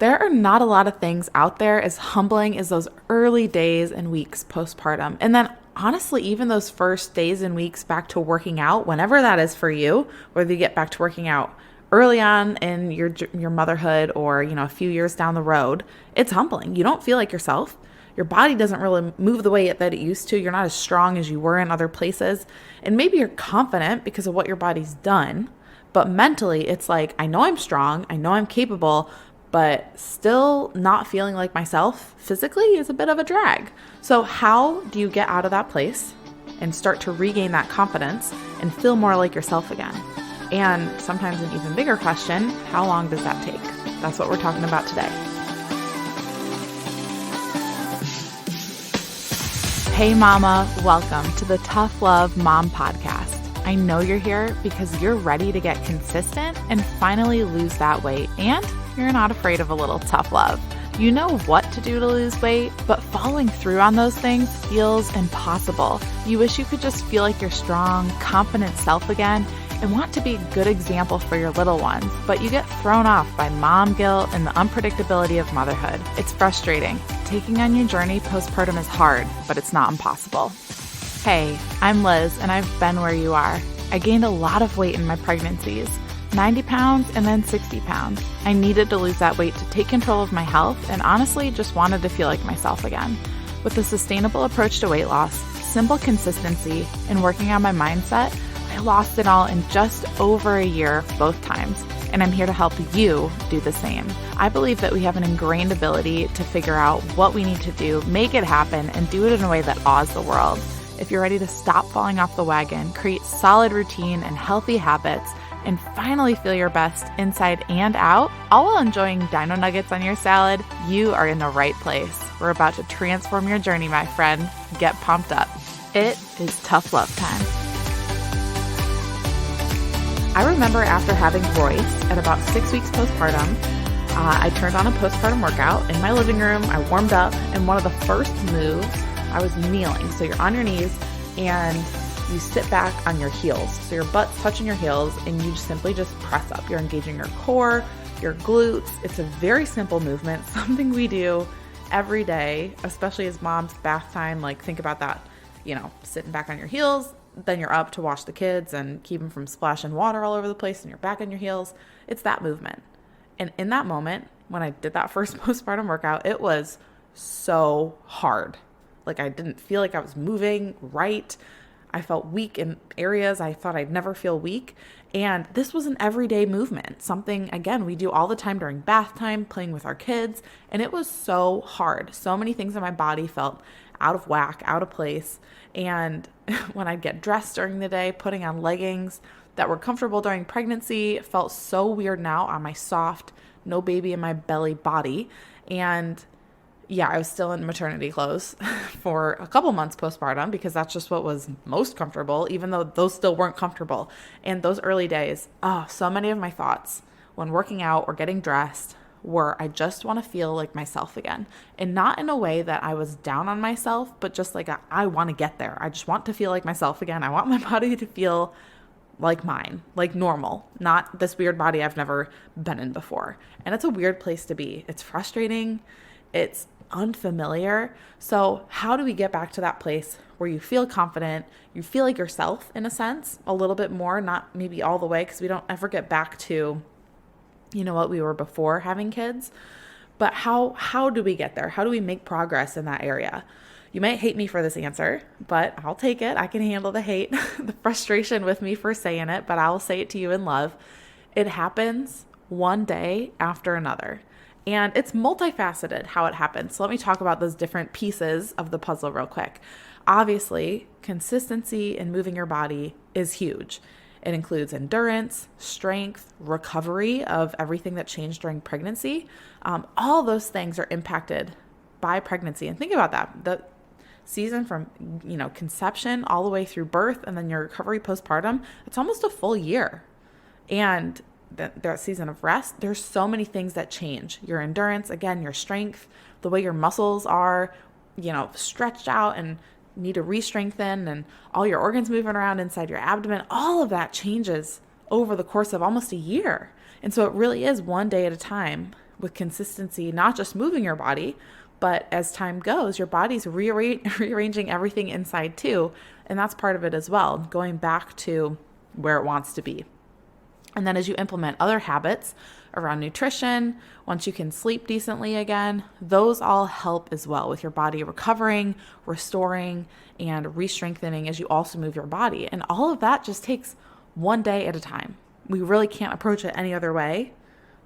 There are not a lot of things out there as humbling as those early days and weeks postpartum. And then honestly, even those first days and weeks back to working out, whenever that is for you, whether you get back to working out early on in your motherhood or, a few years down the road, it's humbling. You don't feel like yourself. Your body doesn't really move the way that it used to. You're not as strong as you were in other places. And maybe you're confident because of what your body's done. But mentally, it's like, I know I'm strong. I know I'm capable, but still not feeling like myself physically is a bit of a drag. So how do you get out of that place and start to regain that confidence and feel more like yourself again? And sometimes an even bigger question, how long does that take? That's what we're talking about today. Hey mama, welcome to the Tough Love Mom Podcast. I know you're here because you're ready to get consistent and finally lose that weight, and you're not afraid of a little tough love. You know what to do to lose weight, but following through on those things feels impossible. You wish you could just feel like your strong, confident self again and want to be a good example for your little ones, but you get thrown off by mom guilt and the unpredictability of motherhood. It's frustrating. Taking on your journey postpartum is hard, but it's not impossible. Hey, I'm Liz, and I've been where you are. I gained a lot of weight in my pregnancies, 90 pounds and then 60 pounds. I needed to lose that weight to take control of my health and honestly just wanted to feel like myself again. With a sustainable approach to weight loss, simple consistency, and working on my mindset, I lost it all in just over a year both times, and I'm here to help you do the same. I believe that we have an ingrained ability to figure out what we need to do, make it happen, and do it in a way that awes the world. If you're ready to stop falling off the wagon, create solid routine and healthy habits, and finally feel your best inside and out, all while enjoying dino nuggets on your salad, you are in the right place. We're about to transform your journey, my friend. Get pumped up. It is tough love time. I remember after having Royce at about 6 weeks postpartum, I turned on a postpartum workout in my living room. I warmed up, and one of the first moves, I was kneeling. So you're on your knees and you sit back on your heels. So your butt's touching your heels and you simply just press up. You're engaging your core, your glutes. It's a very simple movement, something we do every day, especially as moms, bath time. Like think about that, sitting back on your heels, then you're up to wash the kids and keep them from splashing water all over the place and you're back on your heels. It's that movement. And in that moment, when I did that first postpartum workout, it was so hard. Like I didn't feel like I was moving right. I felt weak in areas I thought I'd never feel weak. And this was an everyday movement, something, again, we do all the time during bath time, playing with our kids. And it was so hard. So many things in my body felt out of whack, out of place. And when I'd get dressed during the day, putting on leggings that were comfortable during pregnancy, it felt so weird now on my soft, no baby in my belly body. And yeah, I was still in maternity clothes for a couple months postpartum because that's just what was most comfortable, even though those still weren't comfortable. And those early days, so many of my thoughts when working out or getting dressed were, I just want to feel like myself again. And not in a way that I was down on myself, but just like I want to get there. I just want to feel like myself again. I want my body to feel like mine, like normal, not this weird body I've never been in before. And it's a weird place to be. It's frustrating. It's unfamiliar. So how do we get back to that place where you feel confident, you feel like yourself in a sense, a little bit more, not maybe all the way, because we don't ever get back to, what we were before having kids. But how do we get there? How do we make progress in that area? You might hate me for this answer, but I'll take it. I can handle the hate, the frustration with me for saying it, but I'll say it to you in love. It happens one day after another. And it's multifaceted how it happens. So let me talk about those different pieces of the puzzle real quick. Obviously, consistency in moving your body is huge. It includes endurance, strength, recovery of everything that changed during pregnancy. All those things are impacted by pregnancy. And think about that. The season from, conception all the way through birth and then your recovery postpartum, it's almost a full year. And that season of rest, there's so many things that change. Your endurance, again, your strength, the way your muscles are, stretched out and need to re-strengthen, and all your organs moving around inside your abdomen, all of that changes over the course of almost a year. And so it really is one day at a time with consistency, not just moving your body, but as time goes, your body's rearranging everything inside too. And that's part of it as well, going back to where it wants to be. And then as you implement other habits around nutrition, once you can sleep decently again, those all help as well with your body recovering, restoring, and re-strengthening as you also move your body. And all of that just takes one day at a time. We really can't approach it any other way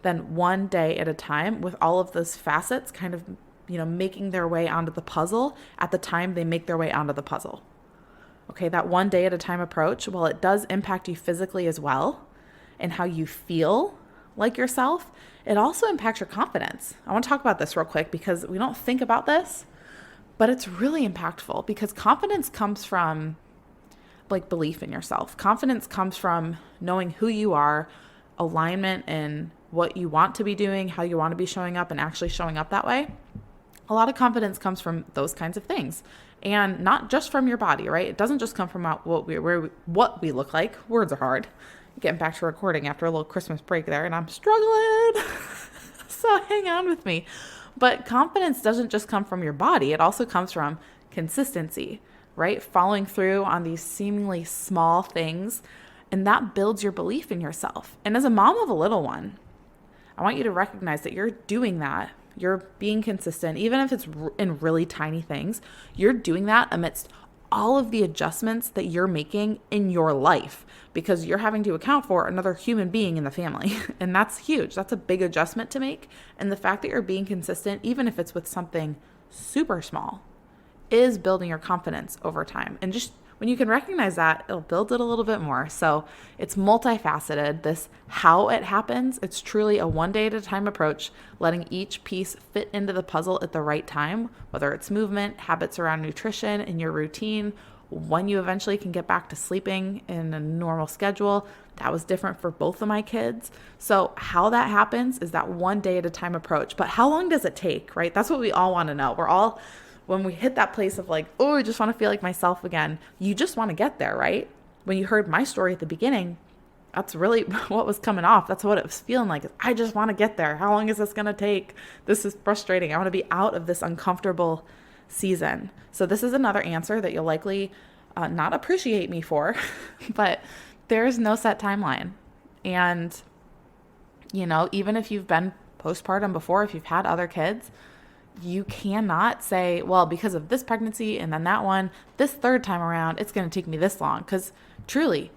than one day at a time, with all of those facets kind of, making their way onto the puzzle at the time they make their way onto the puzzle. Okay, that one day at a time approach, while it does impact you physically as well and how you feel like yourself, it also impacts your confidence. I want to talk about this real quick because we don't think about this, but it's really impactful, because confidence comes from belief in yourself. Confidence comes from knowing who you are, alignment in what you want to be doing, how you want to be showing up, and actually showing up that way. A lot of confidence comes from those kinds of things, and not just from your body, right? It doesn't just come from what we look like. Words are hard. Getting back to recording after a little Christmas break there, and I'm struggling. So hang on with me. But confidence doesn't just come from your body. It also comes from consistency, right? Following through on these seemingly small things, and that builds your belief in yourself. And as a mom of a little one, I want you to recognize that you're doing that. You're being consistent, even if it's in really tiny things. You're doing that amidst all of the adjustments that you're making in your life, because you're having to account for another human being in the family. And that's huge. That's a big adjustment to make. And the fact that you're being consistent, even if it's with something super small, is building your confidence over time. And just when you can recognize that, it'll build it a little bit more. So it's multifaceted. This how it happens, it's truly a one day at a time approach, letting each piece fit into the puzzle at the right time, whether it's movement, habits around nutrition, in your routine, when you eventually can get back to sleeping in a normal schedule. That was different for both of my kids. So how that happens is that one day at a time approach. But how long does it take, right? That's what we all want to know. When we hit that place of I just want to feel like myself again, you just want to get there, right? When you heard my story at the beginning, that's really what was coming off. That's what it was feeling like. I just want to get there. How long is this going to take? This is frustrating. I want to be out of this uncomfortable season. So this is another answer that you'll likely not appreciate me for, but there's no set timeline. And, even if you've been postpartum before, if you've had other kids, you cannot say, well, because of this pregnancy and then that one, this third time around, it's going to take me this long. Because truly,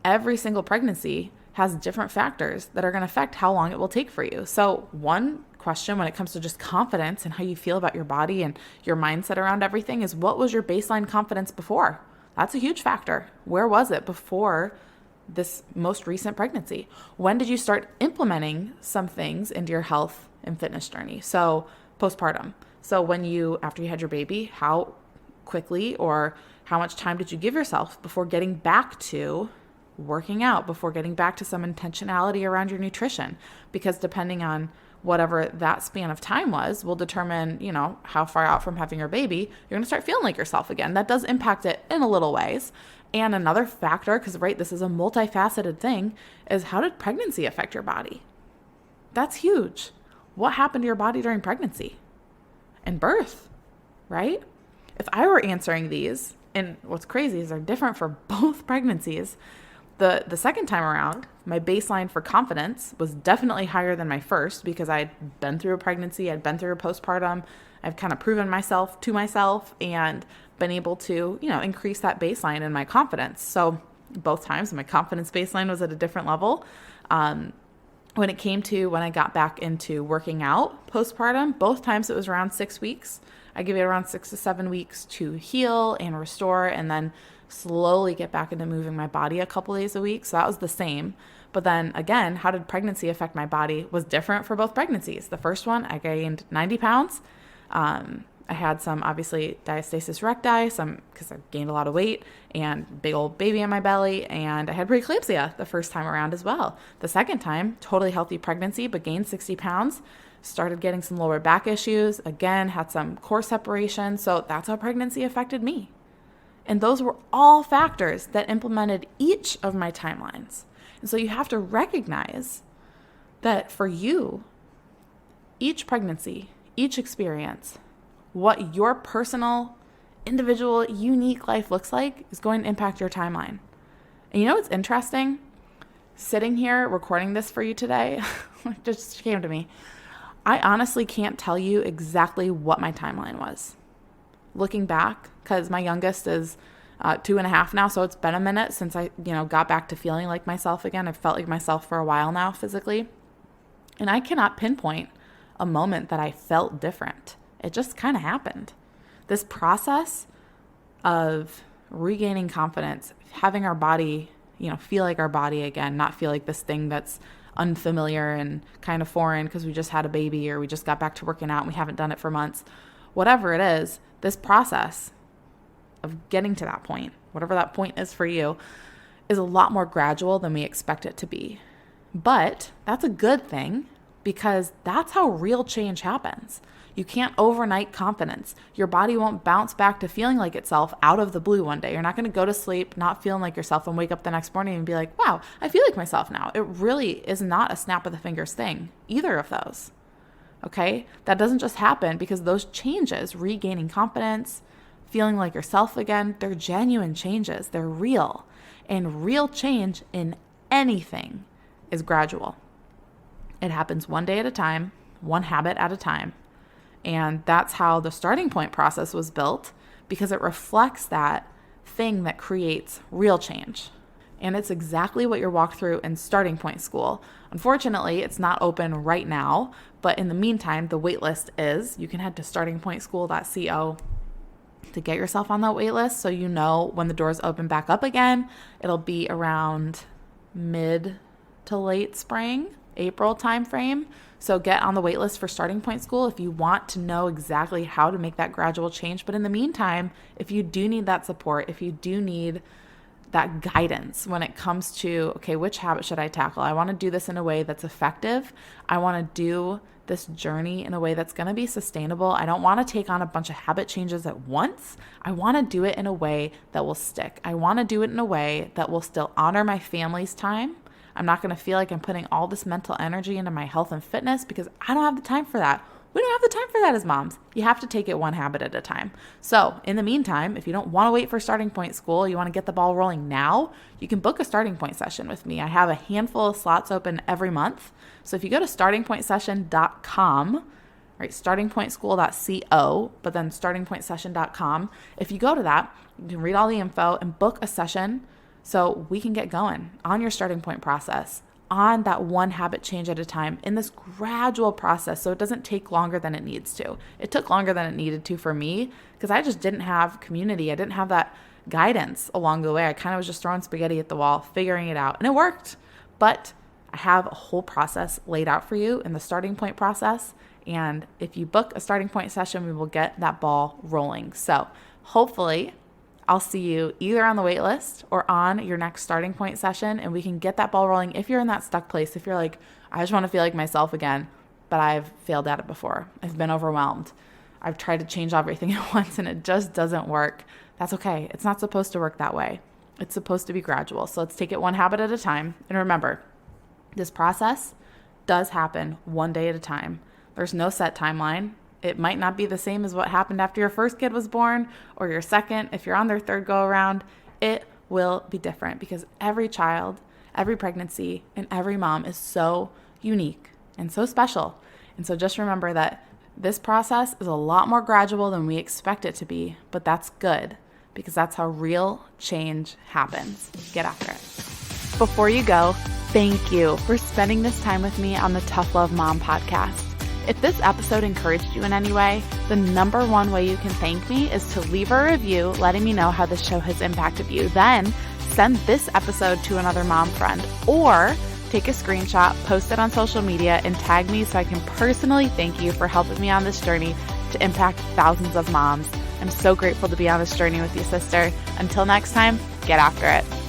every single pregnancy has different factors that are going to affect how long it will take for you. So one question when it comes to just confidence and how you feel about your body and your mindset around everything is, what was your baseline confidence before? That's a huge factor. Where was it before this most recent pregnancy? When did you start implementing some things into your health and fitness journey? So postpartum. So after you had your baby, how quickly or how much time did you give yourself before getting back to working out, before getting back to some intentionality around your nutrition? Because depending on whatever that span of time was, will determine, how far out from having your baby you're going to start feeling like yourself again. That does impact it in a little ways. And another factor, because this is a multifaceted thing, is how did pregnancy affect your body? That's huge. What happened to your body during pregnancy and birth, right? If I were answering these, and what's crazy is they're different for both pregnancies, the second time around, my baseline for confidence was definitely higher than my first, because I'd been through a pregnancy, I'd been through a postpartum, I've kind of proven myself to myself and been able to, increase that baseline in my confidence. So both times my confidence baseline was at a different level. When it came to when I got back into working out postpartum, both times it was around 6 weeks. I give it around 6 to 7 weeks to heal and restore, and then slowly get back into moving my body a couple days a week. So that was the same. But then again, how did pregnancy affect my body was different for both pregnancies. The first one, I gained 90 pounds. I had some, obviously, diastasis recti, because I gained a lot of weight, and big old baby in my belly, and I had preeclampsia the first time around as well. The second time, totally healthy pregnancy, but gained 60 pounds, started getting some lower back issues, again, had some core separation, so that's how pregnancy affected me. And those were all factors that implemented each of my timelines. And so you have to recognize that for you, each pregnancy, each experience, what your personal, individual, unique life looks like is going to impact your timeline. And you know what's interesting? Sitting here recording this for you today, it just came to me. I honestly can't tell you exactly what my timeline was. Looking back, because my youngest is 2.5 now, so it's been a minute since I, got back to feeling like myself again. I've felt like myself for a while now physically. And I cannot pinpoint a moment that I felt different. It just kind of happened. This process of regaining confidence, having our body, feel like our body again, not feel like this thing that's unfamiliar and kind of foreign because we just had a baby or we just got back to working out and we haven't done it for months. Whatever it is, this process of getting to that point, whatever that point is for you, is a lot more gradual than we expect it to be. But that's a good thing because that's how real change happens. You can't overnight confidence. Your body won't bounce back to feeling like itself out of the blue one day. You're not going to go to sleep not feeling like yourself and wake up the next morning and be like, wow, I feel like myself now. It really is not a snap of the fingers thing, either of those. Okay? That doesn't just happen because those changes, regaining confidence, feeling like yourself again, they're genuine changes. They're real. And real change in anything is gradual. It happens one day at a time, one habit at a time. And that's how the starting point process was built, because it reflects that thing that creates real change. And it's exactly what you're walked through in starting point school. Unfortunately, it's not open right now, but in the meantime, the waitlist is. You can head to startingpointschool.co to get yourself on that waitlist so you know when the doors open back up again. It'll be around mid to late spring, April timeframe. So get on the wait list for Starting Point School if you want to know exactly how to make that gradual change. But in the meantime, if you do need that support, if you do need that guidance when it comes to, okay, which habit should I tackle? I want to do this in a way that's effective. I want to do this journey in a way that's going to be sustainable. I don't want to take on a bunch of habit changes at once. I want to do it in a way that will stick. I want to do it in a way that will still honor my family's time. I'm not going to feel like I'm putting all this mental energy into my health and fitness because I don't have the time for that. We don't have the time for that as moms. You have to take it one habit at a time. So in the meantime, if you don't want to wait for Starting Point School, you want to get the ball rolling now, you can book a Starting Point session with me. I have a handful of slots open every month. So if you go to startingpointsession.com, right, startingpointschool.co, but then startingpointsession.com, if you go to that, you can read all the info and book a session so we can get going on your starting point process, on that one habit change at a time in this gradual process so it doesn't take longer than it needs to. It took longer than it needed to for me because I just didn't have community. I didn't have that guidance along the way. I kind of was just throwing spaghetti at the wall, figuring it out, and it worked. But I have a whole process laid out for you in the starting point process. And if you book a starting point session, we will get that ball rolling. So hopefully I'll see you either on the wait list or on your next starting point session, and we can get that ball rolling. If you're in that stuck place, if you're like, I just want to feel like myself again, but I've failed at it before. I've been overwhelmed. I've tried to change everything at once and it just doesn't work. That's okay. It's not supposed to work that way. It's supposed to be gradual. So let's take it one habit at a time. And remember, this process does happen one day at a time. There's no set timeline. It might not be the same as what happened after your first kid was born or your second. If you're on their third go around, it will be different because every child, every pregnancy, and every mom is so unique and so special. And so just remember that this process is a lot more gradual than we expect it to be, but that's good because that's how real change happens. Get after it. Before you go, thank you for spending this time with me on the Tough Love Mom podcast. If this episode encouraged you in any way, the number one way you can thank me is to leave a review letting me know how this show has impacted you. Then send this episode to another mom friend or take a screenshot, post it on social media, and tag me so I can personally thank you for helping me on this journey to impact thousands of moms. I'm so grateful to be on this journey with you, sister. Until next time, get after it.